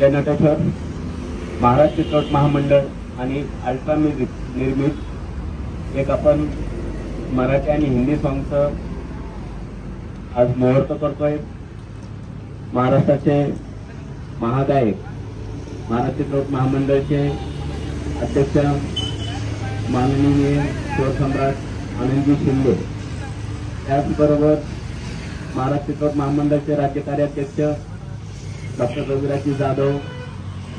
जनटेश्वर महाराष्ट्र चित्रपट महामंडळ आणि अल्ट्रा म्युझिक निर्मित एक आपण मराठी आणि हिंदी सॉंगचं आज मुहूर्त करतोय। महाराष्ट्राचे महागायक महाराष्ट्र चित्रपट महामंडळाचे अध्यक्ष माननीय स्वरसम्राट आनंदजी शिंदे, त्याचबरोबर महाराष्ट्र चित्रपट महामंडळाचे राज्य कार्याध्यक्ष डॉक्टर रविराज जाधव,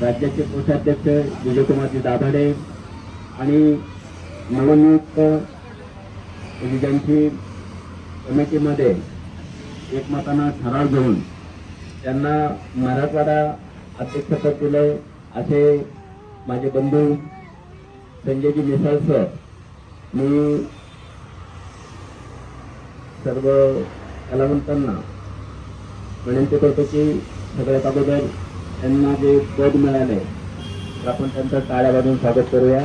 राज्याचे कोषाध्यक्ष विजयकुमारजी दाभाडे आणि नवनियुक्त ज्यांची कमिटीमध्ये एकमतानं ठराव घेऊन त्यांना मराठवाडा अध्यक्षपद दिले असे माझे बंधू संजयजी मिसाळ सर, मी सर्व कलावंतांना विनंती करतो की सगळ्यात अगोदर त्यांना जे पद मिळाले तर आपण त्यांचं टाळ्या वाजवून स्वागत करूया।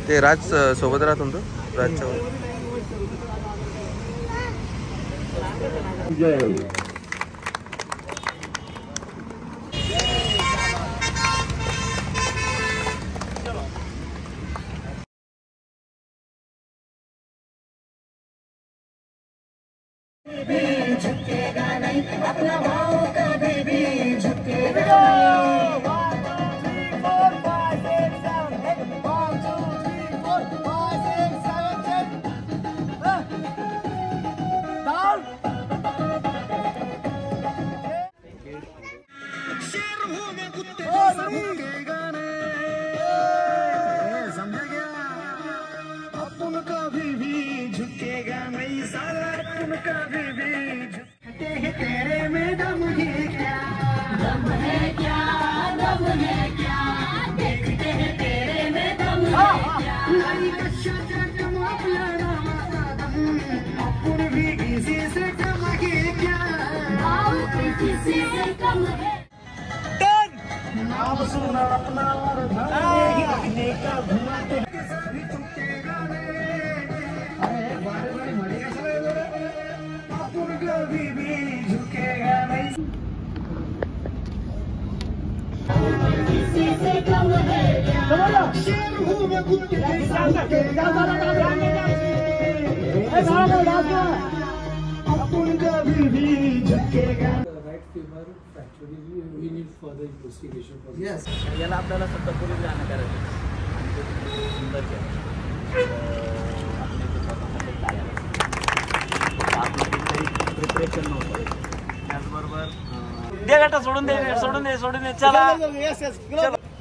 ते राज सोबत राहत होतो राजच्या जय झुकेगा नहीं अपना भाव कभी भी झुकेगा। शेर हो गया कुत्ते झुकेगा नहीं, समझा गया? अपन कभी भी झुकेगा नहीं साला, अपन कभी भी झुकते हैं तेरे में दम है क्या, दम है क्या, दम है क्या, देखते हैं तेरे में दम है क्या। लाई कशाचा चमकला नामाचा दम, अपन भी किसी से कम है क्या, आओ किसी से कम है। नाम सुना अपना और धरने का घुमाते सभी चुकेगा नहीं, अरे बारे बारे मरेगा साले, अपन कभी भी झुकेगा नहीं। किसी से कम है क्या, शेर हूँ मैं कुत्ते जैसा झुकेगा अपन कभी भी झुकेगा। We need further investigation for this. Yes. याला आपल्याला सत्ता पोलीस जाणं करायचं आणि ते सुंदर केलं आपलं प्रिपरेशन नव्हतं। त्याचबरोबर दे गाठा सोडून दे चला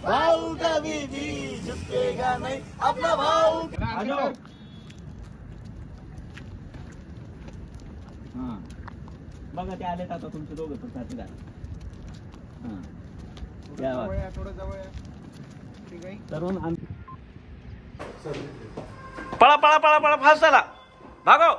भाव कभी भी झुकेगा नहीं अपना भाव। बघा ते आले आता तुमचे दोघं तर साथीदार। तरुण पळा पळा पळा पळा फास्ट चला भागो।